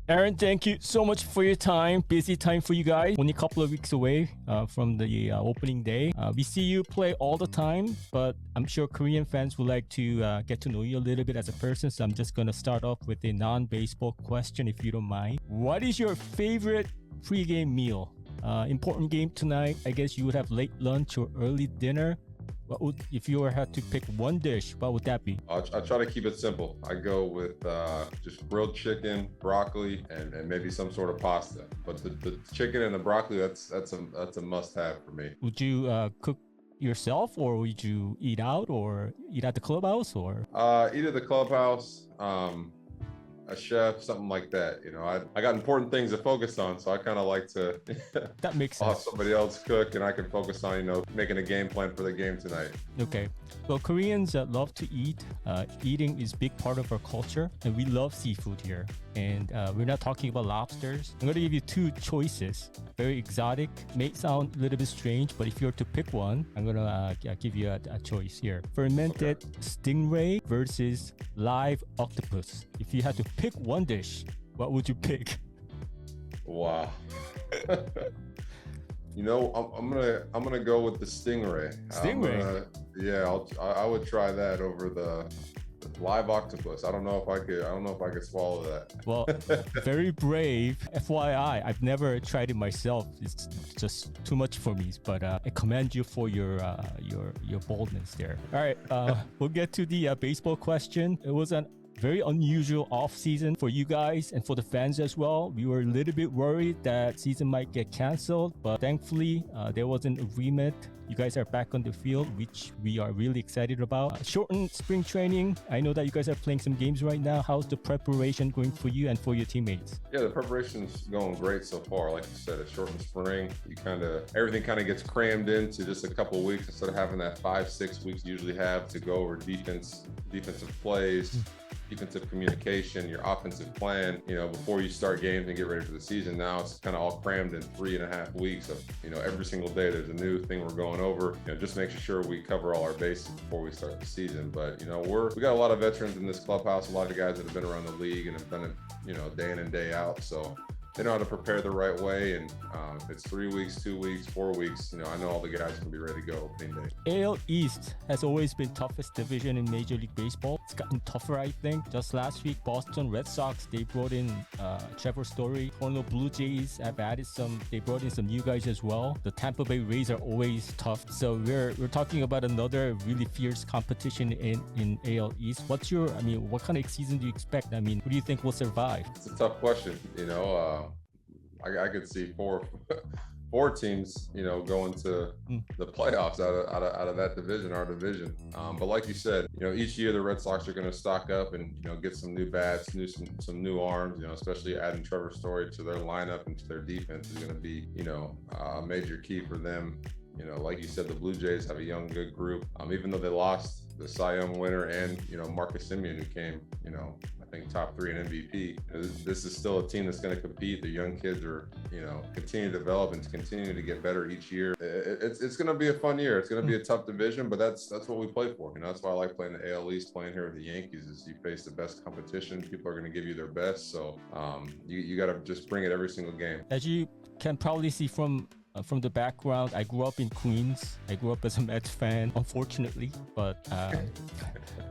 Aaron, thank you so much for your time. Busy time for you guys. Only a couple of weeks away from the opening day. We see you play all the time, but I'm sure Korean fans would like to get to know you a little bit as a person. So I'm just going to start off with a non-baseball question, if you don't mind. What is your favorite pregame meal? Important game tonight. I guess you would have late lunch or early dinner. If you had to pick one dish, what would that be? I try to keep it simple. I go with just grilled chicken, broccoli, and maybe some sort of pasta. But the chicken and the broccoli, that's a must-have for me. Would you cook yourself, or would you eat out, or eat at the clubhouse, or? Eat at the clubhouse. A chef, something like that. You know, I got important things to focus on, so I kind of like to That makes sense. have somebody else cook, and I can focus on, making a game plan for the game tonight. Okay. Well, Koreans love to eat. Eating is a big part of our culture, and we love seafood here. And we're not talking about lobsters. I'm going to give you two choices. Very exotic. May sound a little bit strange, but if you were to pick one, I'm going to give you a choice here. Fermented stingray versus live octopus. If you had to pick one dish, what would you pick? Wow. I'm gonna go with the stingray. Stingray? I would try that over the live octopus. I don't know if I could swallow that. Well, very brave. FYI, I've never tried it myself. It's just too much for me. But I commend you for your boldness there. All right, we'll get to the baseball question. It was a very unusual off season for you guys and for the fans as well. We were a little bit worried that season might get canceled, but thankfully there was an agreement. You guys are back on the field, which we are really excited about. Shortened spring training. I know that you guys are playing some games right now. How's the preparation going for you and for your teammates? Yeah, the preparation's going great so far. Like you said, a shortened spring. Everything kind of gets crammed into just a couple weeks instead of having that 5-6 weeks you usually have to go over defensive plays, defensive communication, your offensive plan, before you start games and get ready for the season. Now it's kind of all crammed in 3.5 weeks of, every single day there's a new thing we're going over, just making sure we cover all our bases before we start the season. But, we got a lot of veterans in this clubhouse, a lot of guys that have been around the league and have done it, day in and day out. So they know how to prepare the right way, and if it's 3 weeks, 2 weeks, 4 weeks, I know all the guys can be ready to go opening day. AL East has always been toughest division in Major League Baseball. It's gotten tougher, I think. Just last week, Boston Red Sox, they brought in Trevor Story. Toronto Blue Jays have added they brought in some new guys as well. The Tampa Bay Rays are always tough. So we're talking about another really fierce competition in AL East. What kind of season do you expect? Who do you think will survive? It's a tough question. I could see four teams, going to the playoffs out of that division, our division. But like you said, each year the Red Sox are going to stock up and get some new bats, some new arms. Especially adding Trevor Story to their lineup and to their defense is going to be, a major key for them. Like you said, the Blue Jays have a young, good group. Even though they lost the Cy Young winner and, Marcus Semien, who came, I think top 3 in MVP. This is still a team that's going to compete. The young kids are, continue to develop and continue to get better each year. It's going to be a fun year. It's going to be a tough division, but that's what we play for. That's why I like playing the AL East, playing here with the Yankees, is you face the best competition. People are going to give you their best. So you got to just bring it every single game. As you can probably see from the background, I grew up in Queens. I grew up as a Mets fan, unfortunately, but a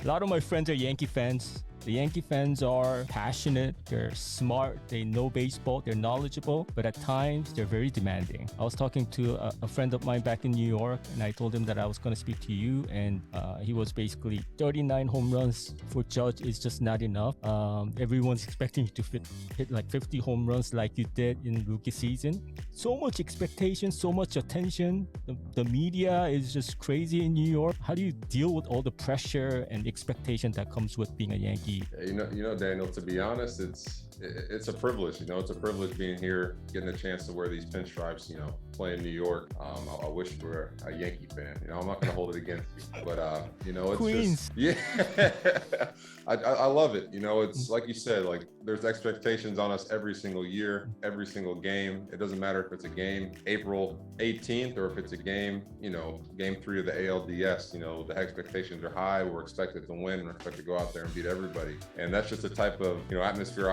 lot of my friends are Yankee fans. The Yankee fans are passionate, they're smart, they know baseball, they're knowledgeable, but at times they're very demanding. I was talking to a friend of mine back in New York, and I told him that I was going to speak to you, and he was basically 39 home runs for Judge is just not enough. Everyone's expecting you to hit like 50 home runs like you did in rookie season. So much expectation, so much attention. The media is just crazy in New York. How do you deal with all the pressure and expectation that comes with being a Yankee? Daniel, to be honest, it's a privilege. It's a privilege being here, getting a chance to wear these pinstripes, play in New York. I wish we were a Yankee fan. I'm not going to hold it against you, but it's Queens. Just, yeah, I love it. It's like you said, like there's expectations on us every single year, every single game. It doesn't matter if it's a game April 18th or if it's a game, game 3 of the ALDS. The expectations are high. We're expected to win. We're expected to go out there and beat everybody. And that's just the type of, atmosphere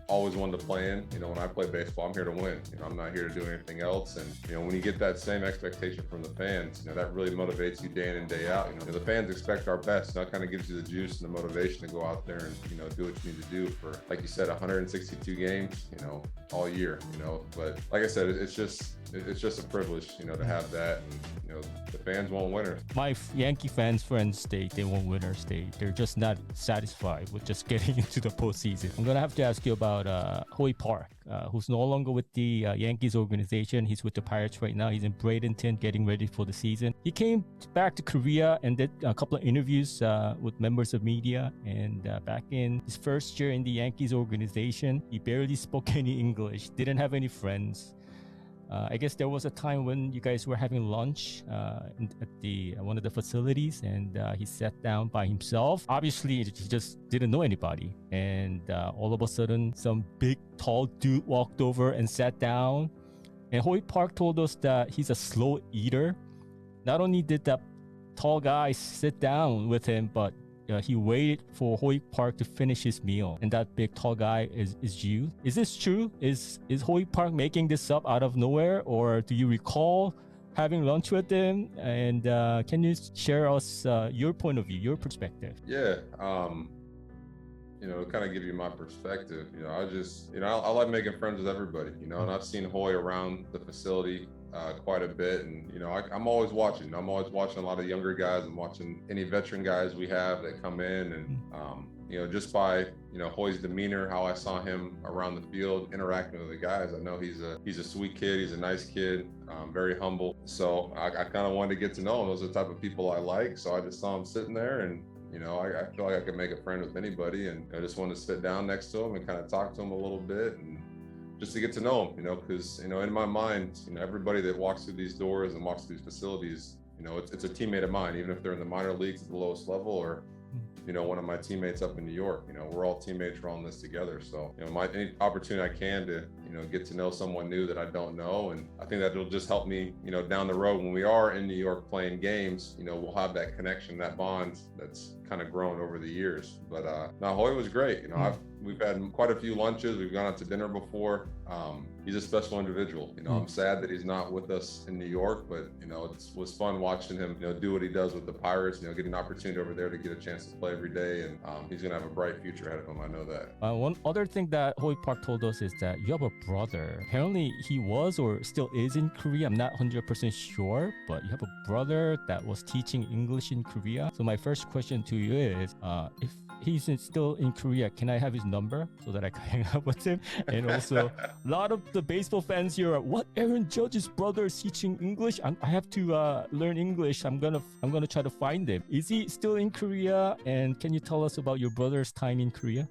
always wanted to play in. You know, when I play baseball, I'm here to win. You know, I'm not here to do anything else. And, you know, when you get that same expectation from the fans, you know, that really motivates you day in and day out. You know, the fans expect our best. And that kind of gives you the juice and the motivation to go out there and, you know, do what you need to do for, like you said, 162 games, you know, all year, you know. But like I said, it's just a privilege, you know, to have that. And, you know, the fans want winners. My Yankee fans friends, they want winners. They're just not satisfied with just getting into the postseason. I'm gonna have to ask you about Hoy Park, who's no longer with the Yankees organization. He's with the Pirates right now. He's in Bradenton getting ready for the season. He came back to Korea and did a couple of interviews with members of media. And back in his first year in the Yankees organization, he barely spoke any English, didn't have any friends. I guess there was a time when you guys were having lunch at the one of the facilities, and he sat down by himself. Obviously, he just didn't know anybody, and all of a sudden, some big, tall dude walked over and sat down. And Hoy Park told us that he's a slow eater. Not only did that tall guy sit down with him, but he waited for Hoy Park to finish his meal, and that big tall guy is you. Is this true? Is Hoy Park making this up out of nowhere, or do you recall having lunch with him? And can you share us your point of view, your perspective? Yeah, you know, to kind of give you my perspective, you know, I like making friends with everybody, you know, and I've seen Hoy around the facility quite a bit, and you know, I'm always watching. I'm always watching a lot of younger guys. I'm watching any veteran guys we have that come in, and you know, just by Hoy's demeanor, how I saw him around the field interacting with the guys, I know he's a sweet kid. He's a nice kid, very humble. So I kind of wanted to get to know him. Those are the type of people I like. So I just saw him sitting there, and you know, I feel like I could make a friend with anybody, and I just wanted to sit down next to him and kind of talk to him a little bit, and just to get to know him, you know, because, you know, in my mind, you know, everybody that walks through these doors and walks through these facilities, you know, it's a teammate of mine, even if they're in the minor leagues at the lowest level, or, you know, one of my teammates up in New York. You know, we're all teammates, we're all in this together. So, you know, any opportunity I can to, you know, get to know someone new that I don't know. And I think that'll just help me, you know, down the road when we are in New York playing games, you know, we'll have that connection, that bond that's kind of grown over the years. But no, Hoy was great. You know, we've had quite a few lunches. We've gone out to dinner before. He's a special individual. You know, I'm sad that he's not with us in New York, but you know, it was fun watching him, you know, do what he does with the Pirates. You know, get an opportunity over there to get a chance to play every day, and he's gonna have a bright future ahead of him. I know that. One other thing that Hoy Park told us is that you have a brother. Apparently, he was or still is in Korea. I'm not 100% sure, but you have a brother that was teaching English in Korea. So my first question to you is, if he's still in Korea, can I have his number so that I can hang out with him? And also, a lot of the baseball fans here are, what, Aaron Judge's brother is teaching English? I have to learn English. I'm gonna try to find him. Is he still in Korea? And can you tell us about your brother's time in Korea?